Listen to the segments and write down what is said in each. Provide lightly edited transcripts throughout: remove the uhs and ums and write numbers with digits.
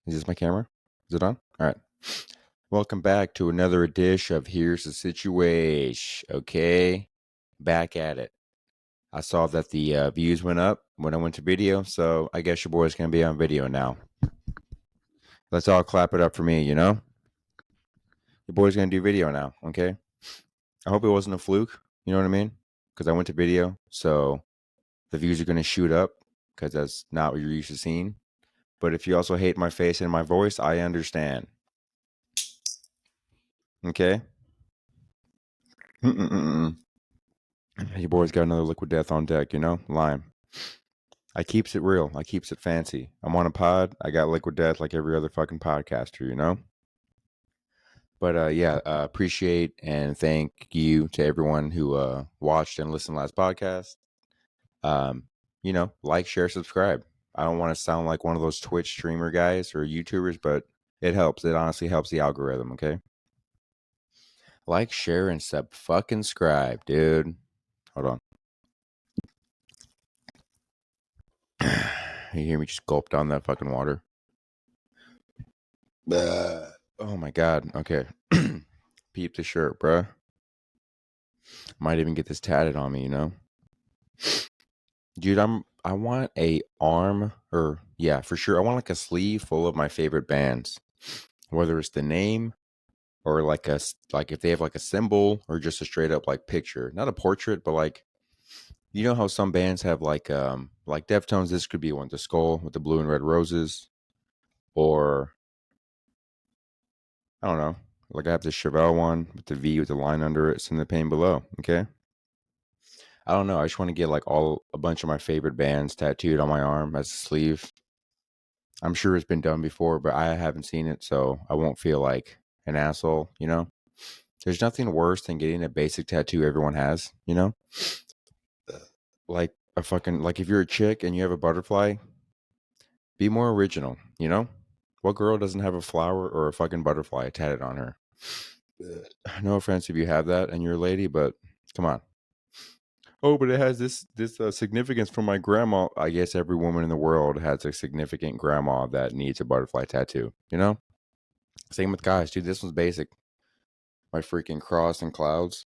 Is this my camera? Is it on? All right. Welcome back to another edition of Here's the Situash. Okay. Back at it. I saw that the views went up when I went to video, so I guess your boy's going to be on video now. Let's all clap it up for me, you know? Your boy's going to do video now, okay? I hope it wasn't a fluke, you know what I mean? Because I went to video, so the views are going to shoot up because that's not what you're used to seeing. But if you also hate my face and my voice, I understand. Okay? Mm-mm-mm. Your boy's got another liquid death on deck, you know? Lime. I keeps it real. I keeps it fancy. I'm on a pod. I got liquid death like every other fucking podcaster, you know? But appreciate and thank you to everyone who watched and listened last podcast. Like, share, subscribe. I don't want to sound like one of those Twitch streamer guys or YouTubers, but it helps. It honestly helps the algorithm, okay? Like, share, and fucking subscribe, dude. Hold on. You hear me just gulp down that fucking water? Oh my god. Okay. Peep the shirt, bruh. Might even get this tatted on me, you know? Dude, I want a arm or yeah, for sure. I want like a sleeve full of my favorite bands. Whether it's the name or like if they have like a symbol or just a straight up like picture. Not a portrait, but like you know how some bands have like Deftones, this could be one, the skull with the blue and red roses, or I don't know. Like I have the Chevelle one with the V with the line under it, send the pain below. Okay. I don't know. I just want to get like a bunch of my favorite bands tattooed on my arm as a sleeve. I'm sure it's been done before, but I haven't seen it, so I won't feel like an asshole, you know? There's nothing worse than getting a basic tattoo everyone has, you know? Like a fucking like if you're a chick and you have a butterfly, be more original, you know? What girl doesn't have a flower or a fucking butterfly tatted on her? No offense if you have that and you're a lady, but come on. Oh, but it has this significance from my grandma. I guess every woman in the world has a significant grandma that needs a butterfly tattoo, you know? Same with guys, dude. This one's basic. My freaking cross and clouds.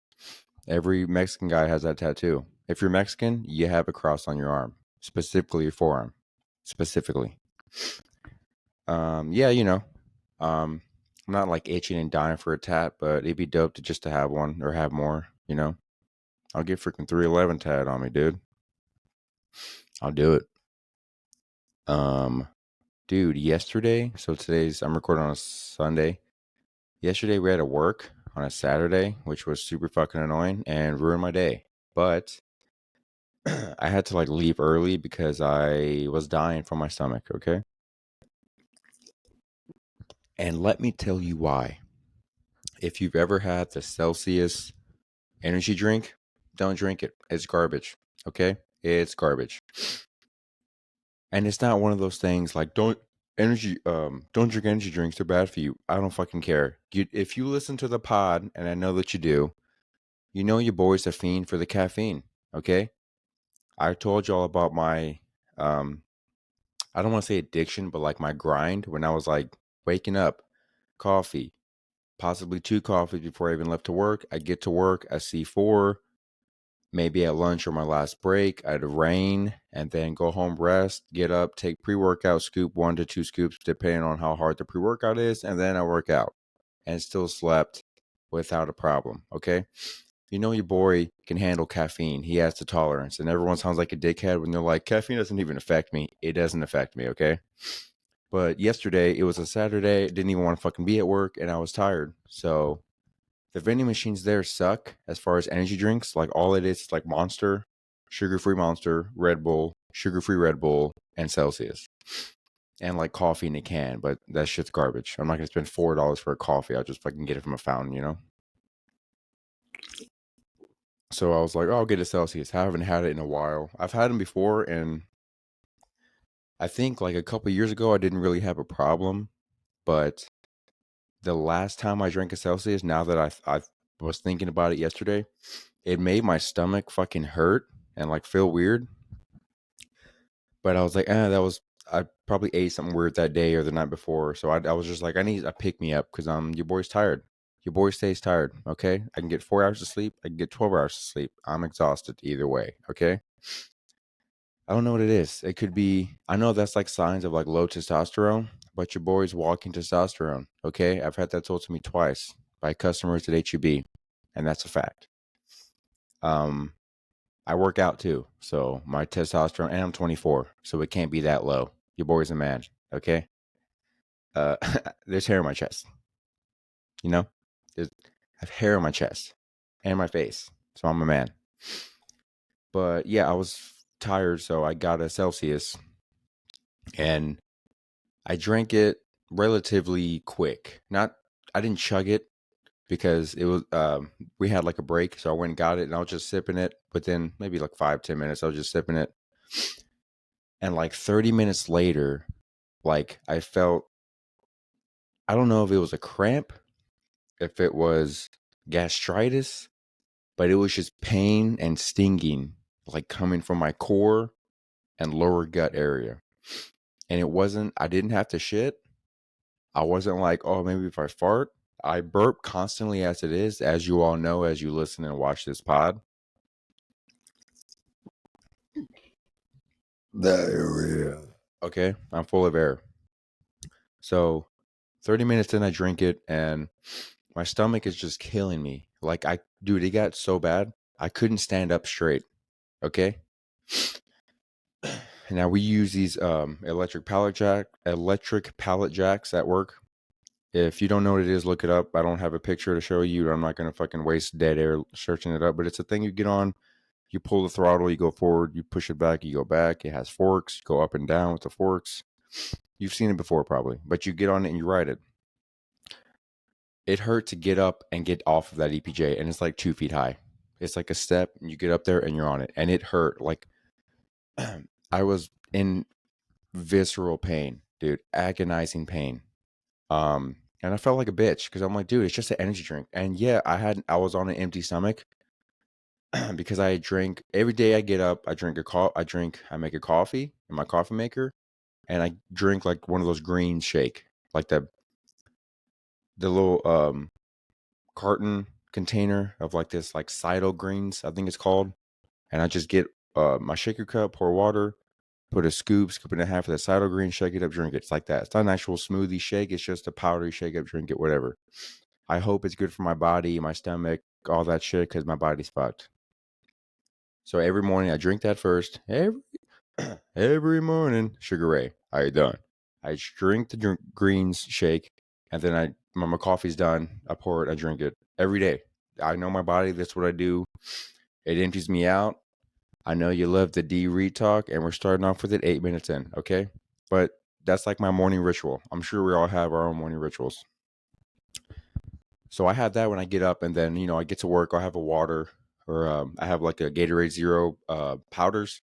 Every Mexican guy has that tattoo. If you're Mexican, you have a cross on your arm, specifically your forearm, specifically. Yeah, you know, I'm not like itching and dying for a tat, but it'd be dope to have one or have more. You know, I'll get freaking 311 tat on me, dude. I'll do it. Um, dude, yesterday. So I'm recording on a Sunday. Yesterday we had to work on a Saturday, which was super fucking annoying and ruined my day. But I had to like leave early because I was dying from my stomach, okay? And let me tell you why. If you've ever had the Celcius energy drink, don't drink it. It's garbage, okay? It's garbage. And it's not one of those things like don't drink energy drinks, they're bad for you. I don't fucking care. If you listen to the pod, and I know that you do, you know your boy's a fiend for the caffeine, okay? I told y'all about my I don't want to say addiction, but like my grind when I was like waking up, coffee, possibly 2 coffees before I even left to work. I get to work, I see 4, maybe at lunch or my last break, I'd rain and then go home, rest, get up, take pre-workout, scoop 1 to 2 scoops, depending on how hard the pre-workout is, and then I work out and still slept without a problem. Okay. You know, your boy can handle caffeine. He has the tolerance, and everyone sounds like a dickhead when they're like, caffeine doesn't even affect me. It doesn't affect me. Okay. But yesterday, it was a Saturday. Didn't even want to fucking be at work, and I was tired. So the vending machines there suck as far as energy drinks. Like all it is like Monster, sugar-free Monster, Red Bull, sugar-free Red Bull, and Celcius. And like coffee in a can, but that shit's garbage. I'm not gonna spend $4 for a coffee. I'll just fucking get it from a fountain, you know? So I was like, oh, I'll get a Celsius. I haven't had it in a while. I've had them before, and I think like a couple years ago, I didn't really have a problem. But the last time I drank a Celsius, now that I was thinking about it yesterday, it made my stomach fucking hurt and like feel weird. But I was like, that was I probably ate something weird that day or the night before. So I was just like, I need a pick me up because your boy's tired. Your boy stays tired. Okay, I can get 4 hours of sleep. I can get 12 hours of sleep. I'm exhausted either way. Okay. I don't know what it is. It could be. I know that's like signs of like low testosterone, but your boy's walking testosterone. Okay, I've had that told to me twice by customers at HEB, and that's a fact. Um, I work out too, so my testosterone, and I'm 24, so it can't be that low. Your boy's a man. Okay. Uh, there's hair on my chest. You know, there's, I have hair on my chest and my face, so I'm a man. But yeah, I was tired, so I got a Celcius, and I drank it relatively quick. Not, I didn't chug it because it was we had like a break, so I went and got it, and I was just sipping it. Within maybe like 5-10 minutes, I was just sipping it, and like 30 minutes later, like I felt, I don't know if it was a cramp, if it was gastritis, but it was just pain and stinging, like coming from my core and lower gut area. And it wasn't, I didn't have to shit. I wasn't like, oh, maybe if I fart. I burp constantly as it is, as you all know, as you listen and watch this pod. Diarrhea. Okay, I'm full of air. So 30 minutes in, I drink it, and my stomach is just killing me. Like, dude, it got so bad, I couldn't stand up straight. Okay. Now we use these electric pallet jacks at work. If you don't know what it is, look it up. I don't have a picture to show you. I'm not gonna fucking waste dead air searching it up. But it's a thing you get on. You pull the throttle, you go forward. You push it back, you go back. It has forks. You go up and down with the forks. You've seen it before probably, but you get on it and you ride it. It hurt to get up and get off of that EPJ, and it's like 2 feet high. It's like a step, and you get up there and you're on it, and it hurt. Like I was in visceral pain, dude, agonizing pain. And I felt like a bitch because I'm like, dude, it's just an energy drink. And yeah, I was on an empty stomach because I drink every day. I get up, I make a coffee in my coffee maker, and I drink like one of those green shake, like the little carton container of like this like Cido greens, I think it's called. And I just get my shaker cup, pour water, put a scoop and a half of the cider green, shake it up, drink it. It's like that. It's not an actual smoothie shake. It's just a powdery shake up, drink it, whatever. I hope it's good for my body, my stomach, all that shit, because my body's fucked. So every morning I drink that first. Every morning, Sugar Ray, how you done? I drink the greens shake, and then when my coffee's done, I pour it, I drink it every day. I know my body. That's what I do. It empties me out. I know you love the D read talk, and we're starting off with it 8 minutes in, okay? But that's like my morning ritual. I'm sure we all have our own morning rituals. So I had that when I get up, and then I get to work. I'll have a water, or I have like a Gatorade Zero powders.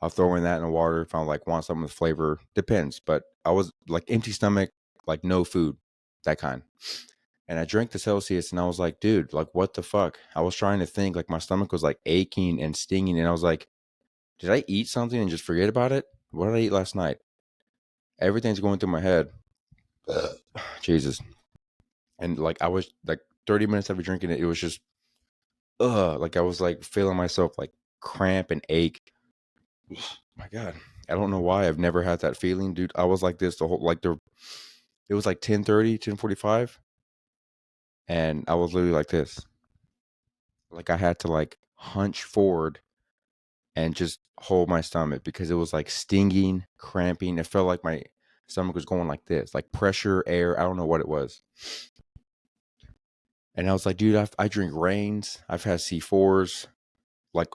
I'll throw in that in the water if I like want something with flavor. Depends, but I was like empty stomach, like no food, that kind. And I drank the Celsius, and I was like, dude, like what the fuck? I was trying to think, like my stomach was like aching and stinging, and I was like, did I eat something and just forget about it? What did I eat last night? Everything's going through my head. Jesus. And like I was like 30 minutes after drinking it, it was just like I was like feeling myself like cramp and ache. My God. I don't know why I've never had that feeling, dude. I was like this the whole like there it was like 10:30, 10:45, and I was literally like this. Like I had to like hunch forward and just hold my stomach because it was like stinging, cramping. It felt like my stomach was going like this, like pressure, air. I don't know what it was. And I was like, dude, I drink Reigns. I've had C4s, like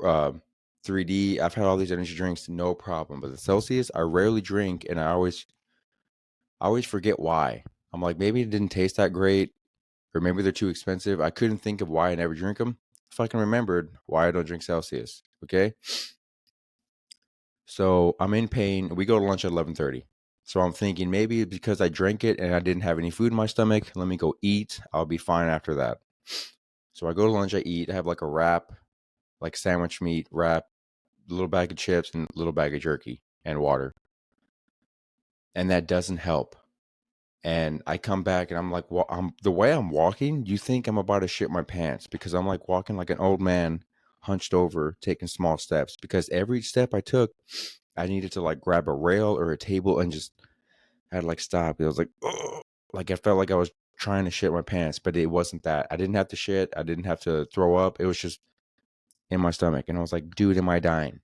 uh, 3D. I've had all these energy drinks, no problem. But the Celsius, I rarely drink, and I always forget why. I'm like, maybe it didn't taste that great, or maybe they're too expensive. I couldn't think of why I never drink them. If I can remembered why I don't drink Celsius, okay? So I'm in pain. We go to lunch at 11:30. So I'm thinking maybe because I drank it and I didn't have any food in my stomach, let me go eat. I'll be fine after that. So I go to lunch, I eat, I have like a wrap, like sandwich meat wrap, a little bag of chips and a little bag of jerky and water. and that doesn't help. And I come back and I'm like, well, the way I'm walking, you think I'm about to shit my pants because I'm like walking like an old man, hunched over, taking small steps. Because every step I took, I needed to like grab a rail or a table and just I had to like stop. It was like, ugh. Like I felt like I was trying to shit my pants, but it wasn't that. I didn't have to shit. I didn't have to throw up. It was just in my stomach, and I was like, dude, am I dying?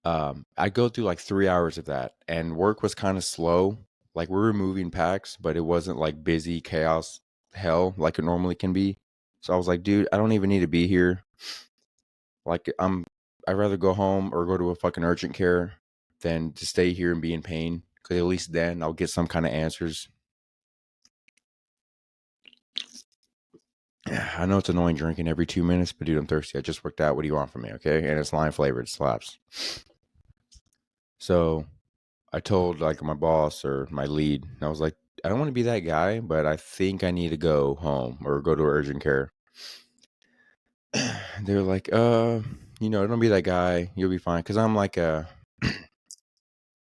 I go through like 3 hours of that, and work was kind of slow. Like we were moving packs, but it wasn't like busy chaos hell like it normally can be. So I was like, dude, I don't even need to be here. Like I'd rather go home or go to a fucking urgent care than to stay here and be in pain. Because at least then I'll get some kind of answers. I know it's annoying drinking every 2 minutes, but dude, I'm thirsty. I just worked out. What do you want from me? Okay. And it's lime flavored. It slaps. So I told like my boss or my lead, and I was like, I don't want to be that guy, but I think I need to go home or go to urgent care. They were like, don't be that guy. You'll be fine. Cause I'm like I'm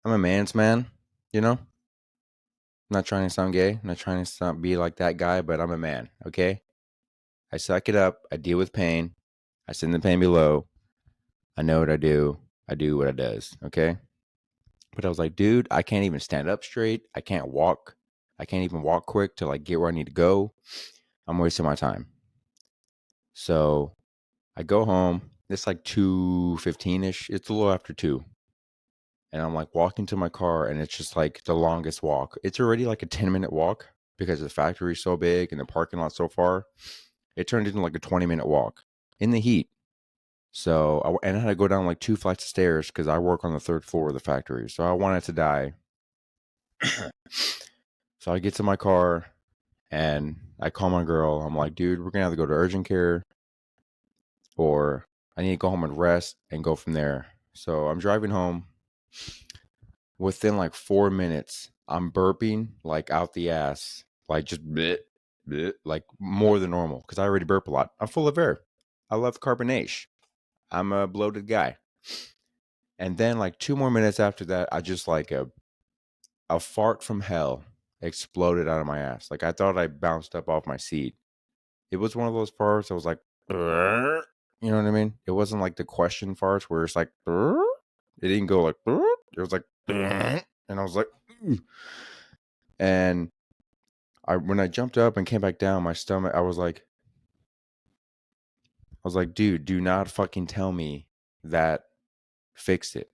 a man's man, you know? I'm not trying to sound gay. I'm not trying to be like that guy, but I'm a man. Okay. I suck it up. I deal with pain. I send the pain below. I know what I do. I do what it does. Okay. But I was like, dude, I can't even stand up straight. I can't walk. I can't even walk quick to like get where I need to go. I'm wasting my time. So I go home. It's like 2:15ish. It's a little after 2. And I'm like walking to my car, and it's just like the longest walk. It's already like a 10-minute walk because the factory's so big and the parking lot so far. It turned into like a 20-minute walk in the heat. So I had to go down like 2 flights of stairs because I work on the 3rd floor of the factory. So I wanted to die. So I get to my car and I call my girl. I'm like, dude, we're gonna have to go to urgent care, or I need to go home and rest and go from there. So I'm driving home. Within like 4 minutes, I'm burping like out the ass, like just bleh, bleh, like more than normal because I already burp a lot. I'm full of air. I love carbonation. I'm a bloated guy. And then like 2 more minutes after that, I just like a fart from hell exploded out of my ass. Like I thought I bounced up off my seat. It was one of those farts. I was like, "Brr." You know what I mean? It wasn't like the question farts where it's like, "Brr." It didn't go like, "Brr." It was like, "Brr." And I was like, "Ooh." And when I jumped up and came back down, my stomach, I was like, dude, do not fucking tell me that fixed it.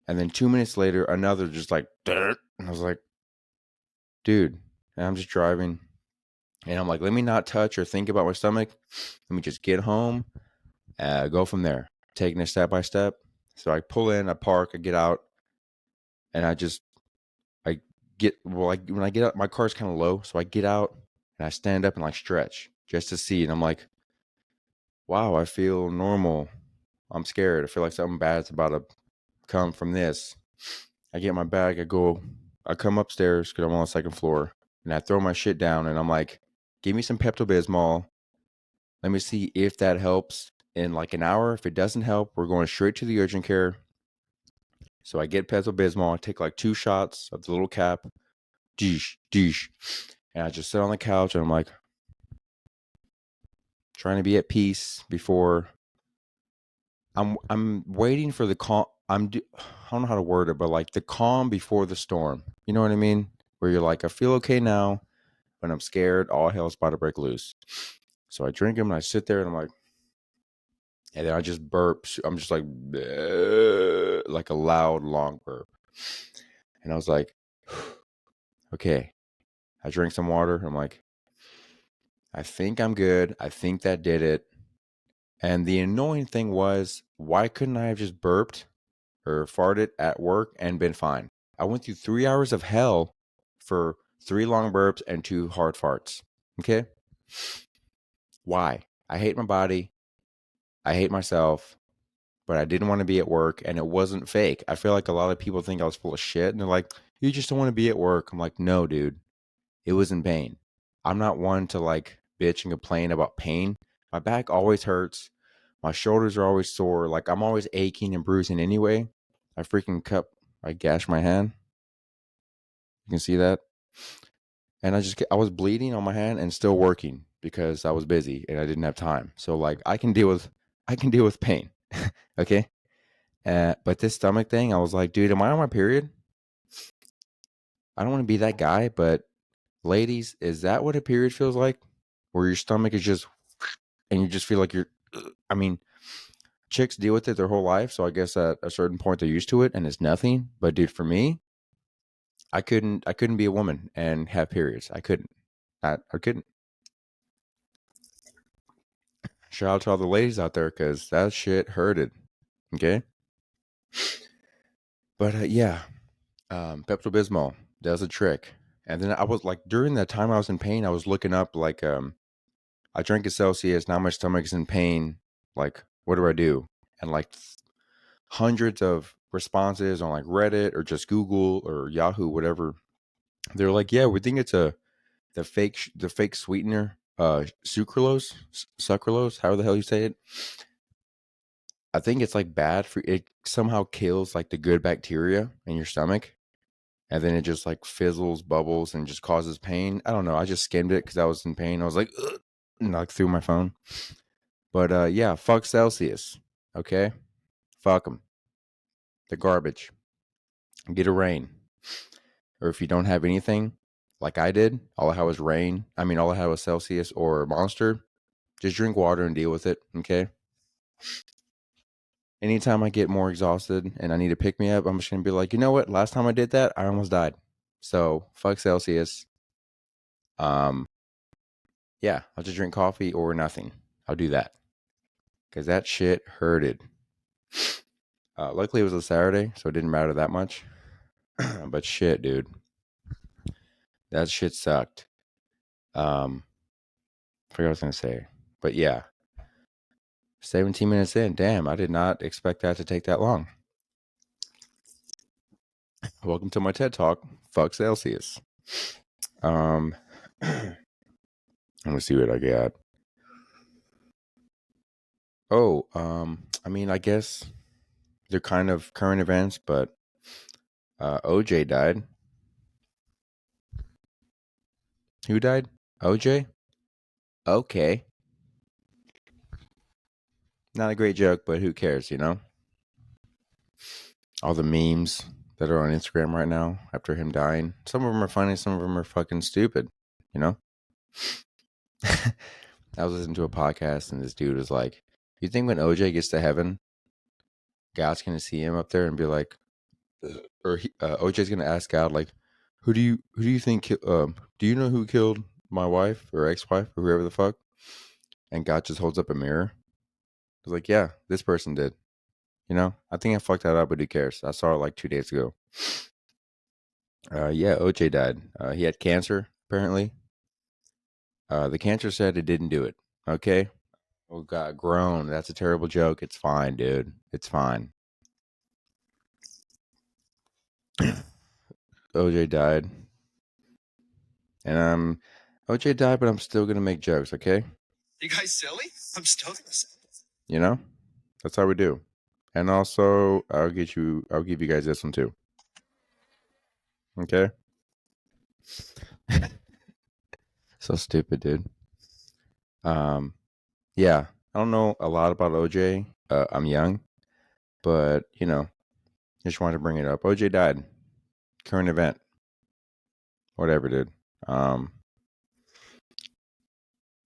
And then 2 minutes later, another just like, "Brr." And I was like, dude, and I'm just driving. And I'm like, let me not touch or think about my stomach. Let me just get home, go from there, taking it step by step. So I pull in, I park, I get out, and I when I get out, my car's kind of low. So I get out and I stand up and like stretch just to see. And I'm like, wow, I feel normal. I'm scared. I feel like something bad's about to come from this. I get my bag, I come upstairs because I'm on the 2nd floor, and I throw my shit down, and I'm like, give me some Pepto Bismol. Let me see if that helps in like an hour. If it doesn't help, we're going straight to the urgent care. So I get Pepto Bismol. I take like 2 shots of the little cap. Deesh, deesh. And I just sit on the couch and I'm like trying to be at peace before I'm waiting for the calm. I don't know how to word it, but like the calm before the storm. You know what I mean? Where you're like, I feel okay now, but I'm scared. All hell's about to break loose. So I drink them and I sit there and I'm like, and then I just burp. I'm just like, "Bleh," like a loud, long burp. And I was like, okay. I drink some water. I'm like, I think I'm good. I think that did it. And the annoying thing was, why couldn't I have just burped or farted at work and been fine? I went through 3 hours of hell for 3 long burps and 2 hard farts. Okay? Why? I hate my body. I hate myself. But I didn't want to be at work, and it wasn't fake. I feel like a lot of people think I was full of shit, and they're like, you just don't want to be at work. I'm like, no, dude, it was in pain. I'm not one to like bitch and complain about pain. My back always hurts. My shoulders are always sore. Like I'm always aching and bruising anyway. I freaking cut. I gashed my hand. You can see that. And I was bleeding on my hand and still working because I was busy and I didn't have time. So like I can deal with pain. Okay. But this stomach thing, I was like, dude, am I on my period? I don't want to be that guy, but ladies, is that what a period feels like? Where your stomach is just, and you just feel like you're, I mean, chicks deal with it their whole life. So I guess at a certain point they're used to it and it's nothing. But dude, for me, I couldn't be a woman and have periods. I couldn't. I couldn't. Shout out to all the ladies out there because that shit hurted. Okay. But yeah, Pepto Bismol does a trick. And then I was like, during that time I was in pain, I was looking up like, I drank a Celcius. Now my stomach is in pain. Like, what do I do? And like hundreds of responses on like Reddit or just Google or Yahoo, whatever. They're like, yeah, we think it's the fake sweetener, sucralose, however the hell you say it. I think it's like bad for it. Somehow kills like the good bacteria in your stomach, and then it just like fizzles, bubbles, and just causes pain. I don't know. I just skimmed it because I was in pain. I was like, ugh, and like through my phone. But yeah, fuck Celsius. Okay, fuck them. The garbage. Get a rain. Or if you don't have anything, like I did, all I had was rain. I mean, all I had was Celsius or Monster. Just drink water and deal with it. Okay. Anytime I get more exhausted and I need to pick me up, I'm just gonna be like, you know what? Last time I did that, I almost died. So fuck Celsius. Um, yeah, I'll just drink coffee or nothing. I'll do that because that shit hurted. Luckily, it was a Saturday, so it didn't matter that much. But shit, dude, that shit sucked. I forgot what I was gonna say, but yeah, 17 minutes in. Damn, I did not expect that to take that long. Welcome to my TED Talk. Fuck Celsius. Um, let me see what I got. Oh, I mean, I guess they're kind of current events, but OJ died. Who died? OJ? Okay. Not a great joke, but who cares, you know? All the memes that are on Instagram right now after him dying. Some of them are funny, some of them are fucking stupid, you know? I was listening to a podcast and this dude was like, you think when OJ gets to heaven, God's going to see him up there and be like, OJ's going to ask God, like, who do you think, do you know who killed my wife or ex-wife or whoever the fuck? And God just holds up a mirror. I was like, yeah, this person did. You know, I think I fucked that up, but who cares? I saw it like 2 days ago. Yeah, OJ died. He had cancer, apparently. The cancer said it didn't do it. Okay. Oh, God, groan. That's a terrible joke. It's fine, dude. It's fine. OJ died. And OJ died, but I'm still going to make jokes, okay? You guys silly? I'm still going to say this. You know? That's how we do. And also, I'll give you guys this one too. Okay? So stupid, dude. Um, yeah, I don't know a lot about OJ. I'm young, but you know, just wanted to bring it up. OJ died. Current event. Whatever, dude. Um,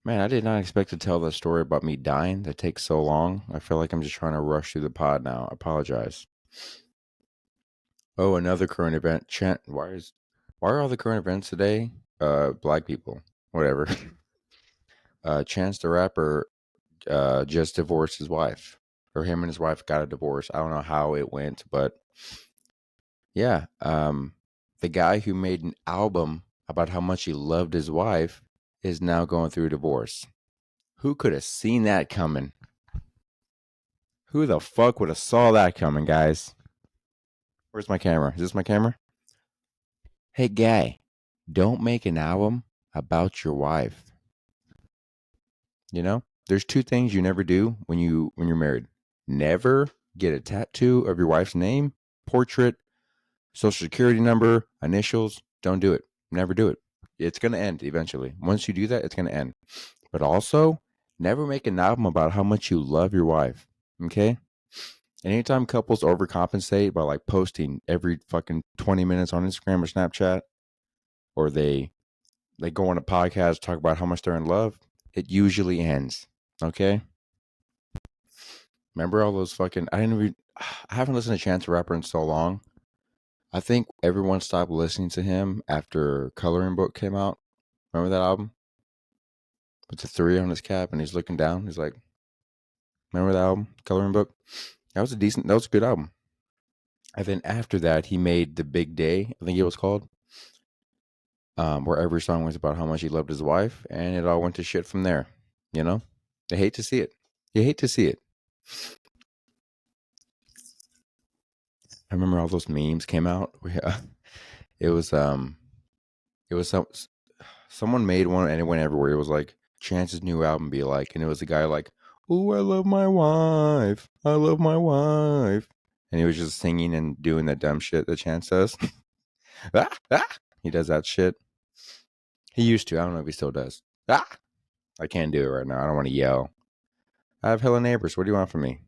man, I did not expect to tell the story about me dying. That takes so long. I feel like I'm just trying to rush through the pod now. I apologize. Oh, another current event. Why are all the current events today? Black people. Whatever. Chance the Rapper just divorced his wife, or him and his wife got a divorce. I don't know how it went, but yeah, the guy who made an album about how much he loved his wife is now going through a divorce. Who could have seen that coming? Who the fuck would have saw that coming, guys? Where's my camera? Is this my camera? Hey, guy, don't make an album about your wife. You know, there's two things you never do when you're married. Never get a tattoo of your wife's name, portrait, social security number, initials. Don't do it. Never do it. It's going to end eventually. Once you do that, it's going to end. But also, never make an album about how much you love your wife. Okay? Anytime couples overcompensate by like posting every fucking 20 minutes on Instagram or Snapchat, or they go on a podcast, talk about how much they're in love, it usually ends. Okay? Remember all those fucking I haven't listened to Chance the Rapper in so long. I think everyone stopped listening to him after Coloring Book came out. Remember that album? With the 3 on his cap and he's looking down. He's like, remember that album? Coloring Book? That was a good album. And then after that, he made The Big Day, I think it was called, where every song was about how much he loved his wife, and it all went to shit from there. You know? I hate to see it. You hate to see it. I remember all those memes came out. It was someone made one and it went everywhere. It was like Chance's new album be like, and it was a guy like, "Oh, I love my wife. I love my wife." And he was just singing and doing that dumb shit that Chance does. Ah, ah. He does that shit. He used to. I don't know if he still does. Ah! I can't do it right now. I don't want to yell. I have hella neighbors. What do you want from me?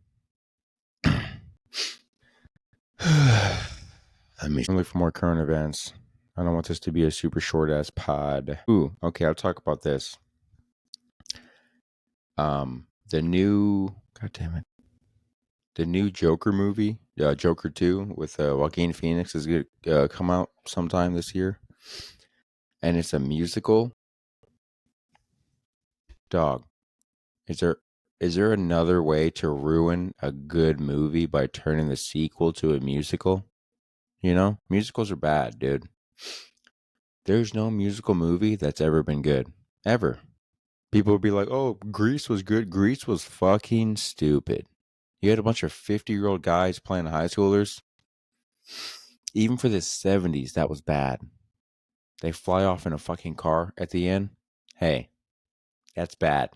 Let me look for more current events. I don't want this to be a super short ass pod. Ooh, okay, I'll talk about this. The new, god damn it, the new Joker movie, Joker 2 with Joaquin Phoenix is going to come out sometime this year. And it's a musical. Dog, is there another way to ruin a good movie by turning the sequel to a musical? You know, musicals are bad, dude. There's no musical movie that's ever been good. Ever. People would be like, oh, Grease was good. Grease was fucking stupid. You had a bunch of 50-year-old guys playing high schoolers. Even for the 70s, that was bad. They fly off in a fucking car at the end. Hey, that's bad.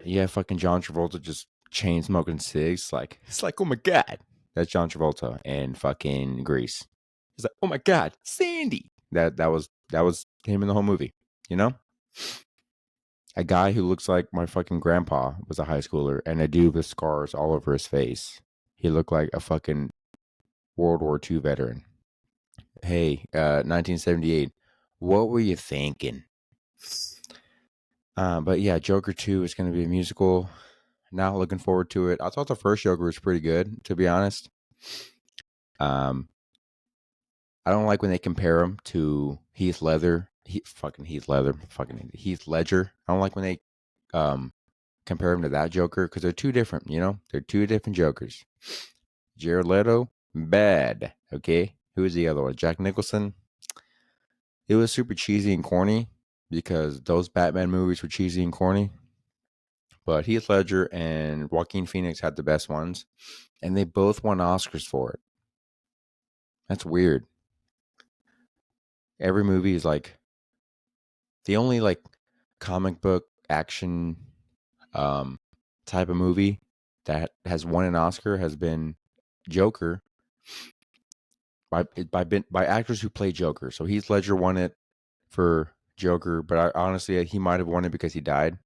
Yeah, fucking John Travolta just chain smoking cigs. It's like, oh my god, that's John Travolta and fucking Grease. He's like, oh my god, Sandy. That was him in the whole movie. You know, a guy who looks like my fucking grandpa was a high schooler, and a dude with scars all over his face. He looked like a fucking World War II veteran. Hey, 1978. What were you thinking? But yeah, Joker 2 is going to be a musical. Now looking forward to it. I thought the first Joker was pretty good, to be honest. Um, I don't like when they compare him to Heath Ledger. Fucking Heath Ledger. Fucking Heath Ledger. I don't like when they compare him to that Joker because they're two different, you know? They're two different Jokers. Jared Leto, bad. Okay. Who is the other one? Jack Nicholson. It was super cheesy and corny because those Batman movies were cheesy and corny. But Heath Ledger and Joaquin Phoenix had the best ones, and they both won Oscars for it. That's weird. Every movie is like the only like comic book action um type of movie that has won an Oscar has been Joker by actors who play Joker. So Heath Ledger won it for Joker, but I honestly he might have won it because he died.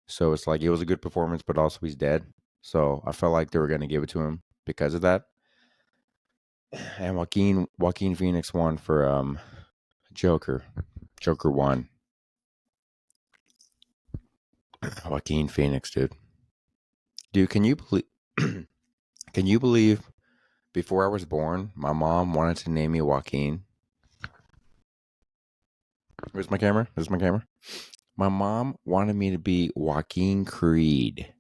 So it's like it was a good performance, but also he's dead. So I felt like they were going to give it to him because of that. And Joaquin Phoenix won for Joker. Joker won. Joaquin Phoenix, dude. Dude, can you believe? Can you believe? Before I was born, my mom wanted to name me Joaquin. Where's my camera? Where's my camera? My mom wanted me to be Joaquin Creed.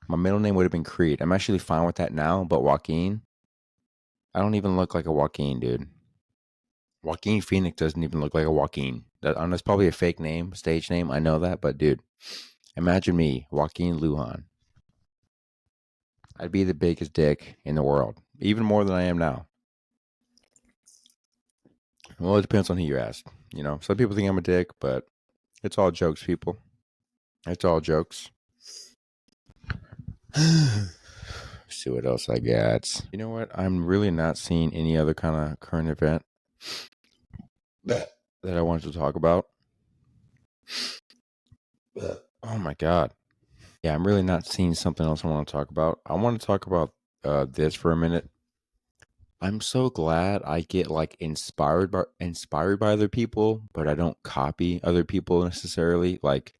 My middle name would have been Creed. I'm actually fine with that now, but Joaquin, I don't even look like a Joaquin, dude. Joaquin Phoenix doesn't even look like a Joaquin. That's probably a fake name, stage name. I know that, but dude, imagine me, Joaquin Lujan. I'd be the biggest dick in the world, even more than I am now. Well, it depends on who you ask. You know, some people think I'm a dick, but it's all jokes, people. It's all jokes. see what else I got. You know what? I'm really not seeing any other kind of current event that I wanted to talk about. Oh my god. Yeah, I'm really not seeing something else I want to talk about. I want to talk about this for a minute. I'm so glad I get like inspired by other people, but I don't copy other people necessarily. Like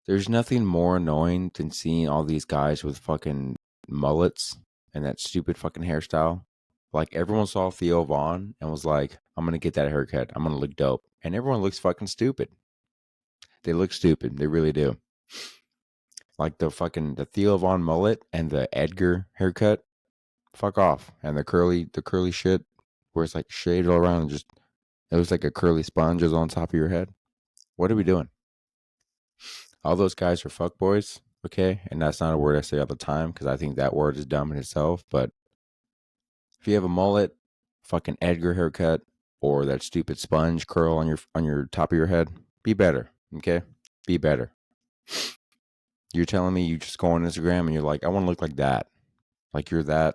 there's nothing more annoying than seeing all these guys with fucking mullets and that stupid fucking hairstyle. Like everyone saw Theo Vaughn and was like, I'm gonna get that haircut. I'm gonna look dope. And everyone looks fucking stupid. They look stupid. They really do. Like the Theo Vaughn mullet and the Edgar haircut. Fuck off. And the curly shit where it's like shaded all around and just it looks like a curly sponge is on top of your head. What are we doing? All those guys are fuckboys, okay? And that's not a word I say all the time because I think that word is dumb in itself. But if you have a mullet, fucking Edgar haircut, or that stupid sponge curl on your top of your head, be better, okay? Be better. You're telling me you just go on Instagram and you're like, I want to look like that. Like you're that.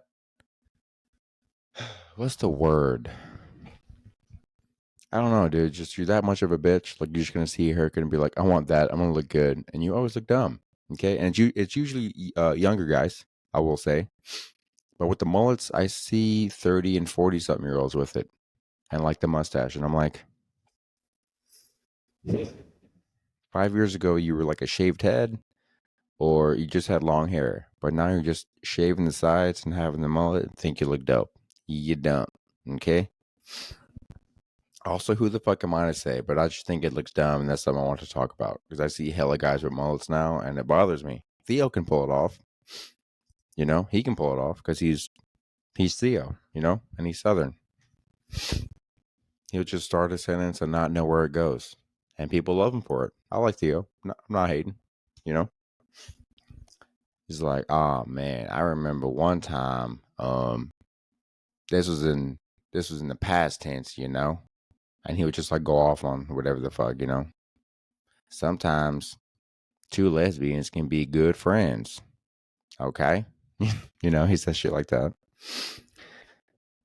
What's the word? I don't know, dude. Just you're that much of a bitch. Like you're just gonna see a haircut and be like, I want that. I'm gonna look good, and you always look dumb. Okay, and it's usually younger guys, I will say. But with the mullets, I see 30 and 40 something year olds with it, and like the mustache, and I'm like, 5 years ago you were like a shaved head, or you just had long hair, but now you're just shaving the sides and having the mullet. And think you look dope. You don't. Okay. Also, who the fuck am I to say? But I just think it looks dumb, and that's something I want to talk about because I see hella guys with mullets now, and it bothers me. Theo can pull it off, you know. He can pull it off because he's Theo, you know, and he's Southern. He'll just start a sentence and not know where it goes, and people love him for it. I like Theo. I'm not hating, you know. He's like, oh man, I remember one time. This was in the past tense, you know, and he would just like go off on whatever the fuck, you know. Sometimes two lesbians can be good friends. Okay. You know, he says shit like that.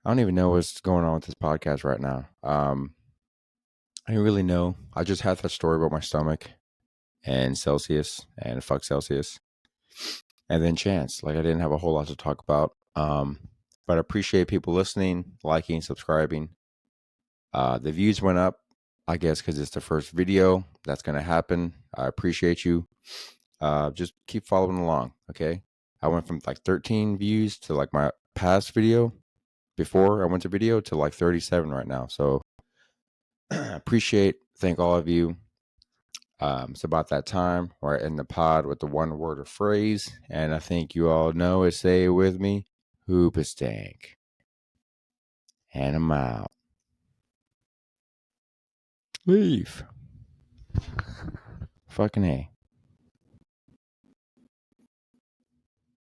I don't even know what's going on with this podcast right now. I didn't really know. I just had that story about my stomach and Celcius and fuck Celcius. And then chance. Like I didn't have a whole lot to talk about. But I appreciate people listening, liking, subscribing. The views went up, I guess, because it's the first video. That's gonna happen. I appreciate you. Just keep following along, okay? I went from like 13 views to like my past video before I went to video to like 37 right now. So thank all of you. It's about that time. We're in the pod with the one word or phrase, and I think you all know it. Say it with me, hoopastank. And I'm out. Leave. Fucking A.